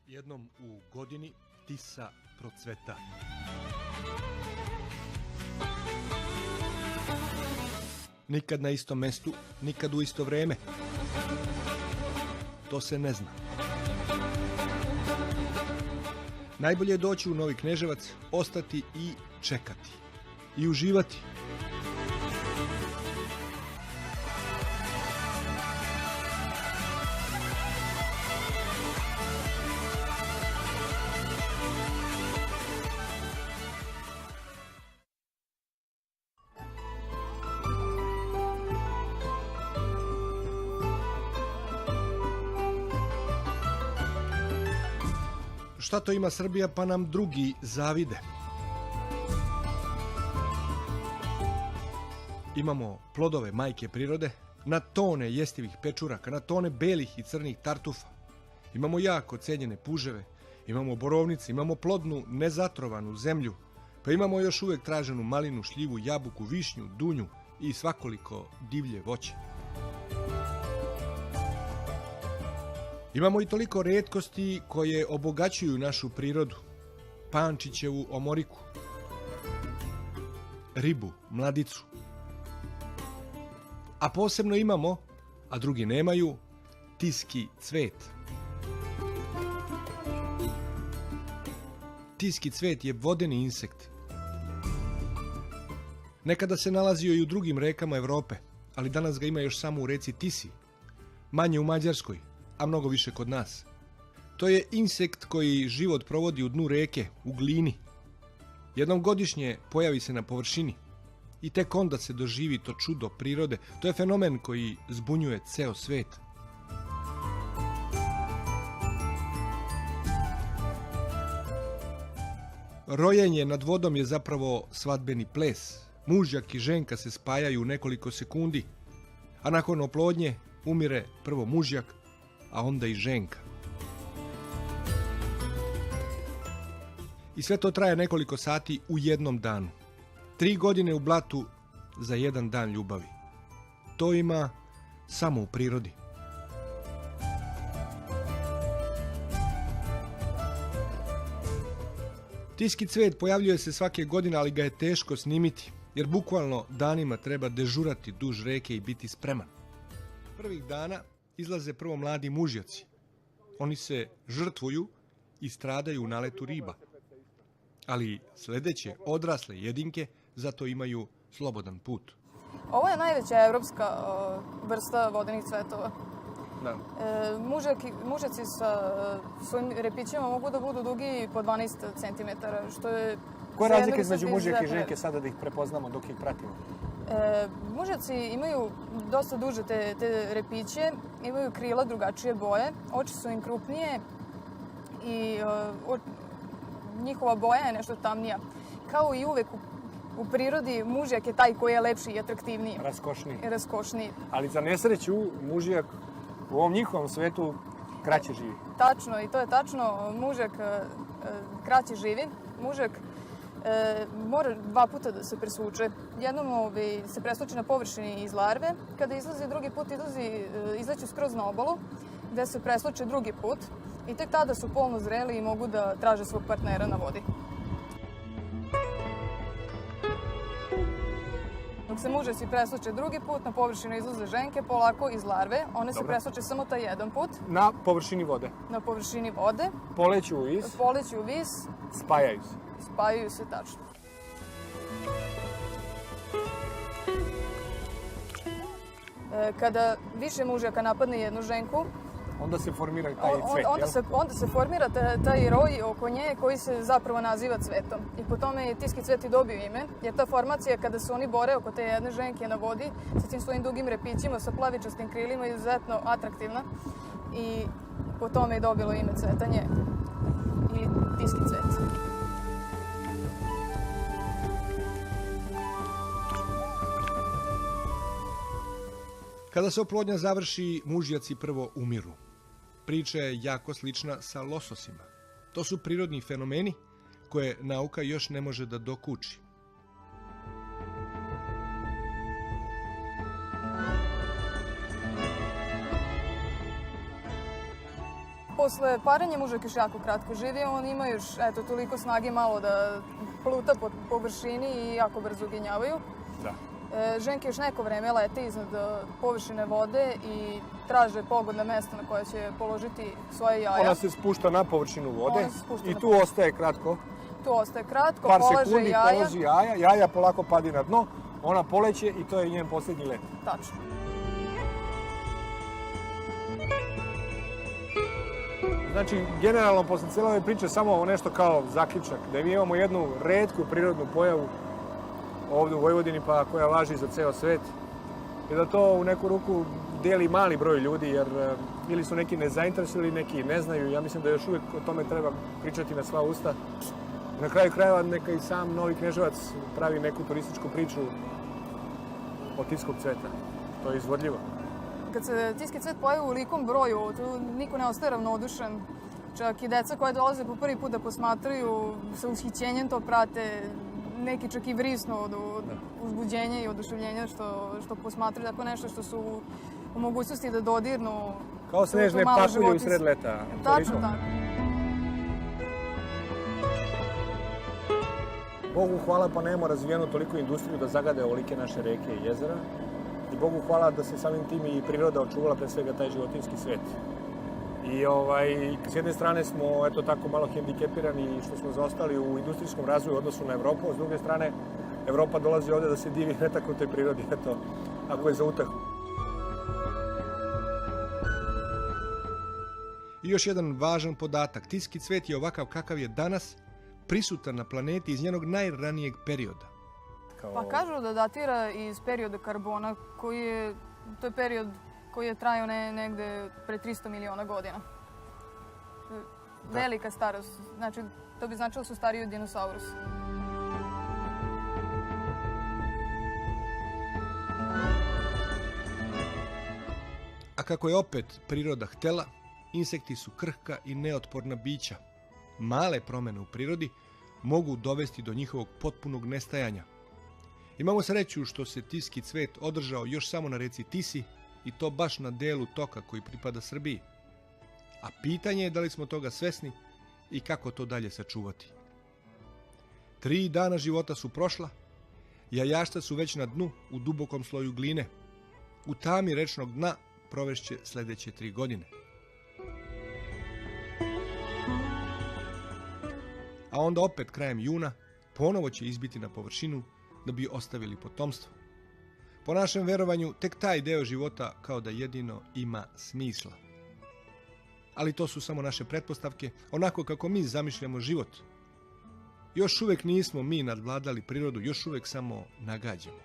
Jednom u godini Tisa procveta. Nikad na istom mestu, nikad u isto vreme. To se ne zna. Najbolje je doći u Novi Kneževac, ostati i čekati. I uživati. Šta to ima Srbija pa nam drugi zavide? Imamo plodove majke prirode, na tone jestivih pečuraka, na tone belih i crnih tartufa. Imamo jako cenjene puževe, imamo borovnice, imamo plodnu, nezatrovanu zemlju, pa imamo još uvek traženu malinu, šljivu, jabuku, višnju, dunju i svakoliko divlje voće. Imamo i toliko retkosti koje obogaćuju našu prirodu. Pančićevu omoriku, ribu, mladicu. A posebno imamo, a drugi nemaju, tiski cvet. Tiski cvet je vodeni insekt. Nekada se nalazio i u drugim rekama Evrope, ali danas ga ima još samo u reci Tisi, manje u Mađarskoj, a mnogo više kod nas. To je insekt koji život provodi u dnu reke, u glini. Jednom godišnje pojavi se na površini i tek onda se doživi to čudo prirode. To je fenomen koji zbunjuje ceo svet. Rojenje nad vodom je zapravo svadbeni ples. Mužjak i ženka se spajaju u nekoliko sekundi, a nakon oplodnje umire prvo mužjak, a onda i ženka. I sve to traje nekoliko sati u jednom danu. 3 godine u blatu za jedan dan ljubavi. To ima samo u prirodi. Tiski cvet pojavljuje se svake godine, ali ga je teško snimiti, jer bukvalno danima treba dežurati duž reke i biti spreman. Prvih dana izlaze prvo mladi mužjaci. Oni se žrtvuju i stradaju u naletu riba. Ali sledeće odrasle jedinke zato imaju slobodan put. Ovo je najveća evropska vrsta vodenih cvetova. Da. Mužjaci sa svojim repićima mogu da budu dugi po 12 cm, što je... Koja je razlika između mužjaka i ženke sada da ih prepoznamo dok ih pratimo? Mužjaci imaju dosta duže te repiće, imaju krila drugačije boje, oči su im krupnije i njihova boja je nešto tamnija. Kao i uvek u prirodi, mužjak je taj koji je lepši i atraktivniji. Raskošniji. Ali za nesreću, mužjak u ovom njihovom svetu kraće živi. Tačno, i to je tačno. Mužjak kraće živi. Mužjak mora 2 puta da se presvuče. Jednom se presvuče na površini iz larve. Kada izlazi drugi put, izlazi skroz na obalu, gde se presvuče drugi put. I tek tada su polno zreli i mogu da traže svog partnera na vodi. Dok se mužjaci presvuče drugi put, na površinu izlaze ženke polako iz larve. One se presvuče samo taj jedan put. Na površini vode? Na površini vode. Poleću u vis? Poleću u vis. Spajaju se? Spajaju se, tačno. Kada više mužjaka napadne jednu ženku, onda se formira taj cvet, onda se formira taj roj oko nje koji se zapravo naziva cvetom. I po tome je tiski cvet i dobio ime, jer ta formacija kada se oni bore oko te jedne ženke na vodi sa tim svojim dugim repićima, sa plavičastim krilima, je izuzetno atraktivna i po tome je dobilo ime cvetanje ili tiski cvet. Kada se oplodnja završi, mužjaci prvo umiru. Priča je jako slična sa lososima. To su prirodni fenomeni koje nauka još ne može da dokuči. Posle parenja mužak još jako kratko živi, on ima još toliko snage malo da pluta po površini i jako brzo genjavaju. Da. Ženke još neko vreme lete iznad površine vode i traže pogodna mesta na koja će položiti svoje jaja. Ona se spušta na površinu vode i tu ostaje kratko. Tu ostaje kratko, Par polaže sekundi jaja. položi jaja, jaja polako padi na dno, ona poleće i to je njen posljednji let. Tačno. Znači, generalno, posle cijele ove priče, samo nešto kao zaključak, da mi imamo jednu retku prirodnu pojavu ovdje u Vojvodini, pa koja važi za ceo svet, i da to u neku ruku dijeli mali broj ljudi, jer ili su neki nezainteresovani, neki ne znaju. Ja mislim da još uvijek o tome treba pričati na sva usta. Na kraju krajeva neka i sam Novi Kneževac pravi neku turističku priču od tiskog cveta. To je izvodljivo. Kad se tiski cvet pojavi u velikom broju, tu niko ne ostaje ravnodušan. Čak i deca koje dolaze po prvi put da posmatraju, sa ushićenjem to prate, neki čak i vrisnu od uzbuđenja i oduševljenja što posmatraju tako nešto što su u mogućnosti da dodirnu. Kao snežne pakulje u sred leta. Tačno tako. Bogu hvala pa nemamo razvijenu toliko industriju da zagade ovolike naše reke i jezera. I Bogu hvala da se samim tim i priroda očuvala, pre svega taj životinjski svet. I s jedne strane smo eto tako malo hendikepirani što smo zaostali u industrijskom razvoju u odnosu na Evropu, a s druge strane Evropa dolazi ovdje da se divi netaknutoj prirodi, eto, ako je za utehu. I još jedan važan podatak. Tiski cvet je ovakav kakav je danas prisutan na planeti iz njenog najranijeg perioda. Pa kažu da datira iz perioda karbona, to je period koji je trajao negde pre 300 miliona godina. Velika starost, znači to bi značilo da su stariji od dinosaurusa. A kako je opet priroda htela, insekti su krhka i neotporna bića. Male promjene u prirodi mogu dovesti do njihovog potpunog nestajanja. Imamo sreću što se tiski cvet održao još samo na reci Tisi i to baš na delu toka koji pripada Srbiji. A pitanje je da li smo toga svesni i kako to dalje sačuvati. 3 dana života su prošla, jajašca su već na dnu u dubokom sloju gline. U tami rečnog dna provešće sljedeće 3 godine. A onda opet krajem juna ponovo će izbiti na površinu da bi ostavili potomstvo. Po našem verovanju, tek taj deo života kao da jedino ima smisla. Ali to su samo naše pretpostavke, onako kako mi zamišljamo život. Još uvijek nismo mi nadvladali prirodu, još uvijek samo nagađamo.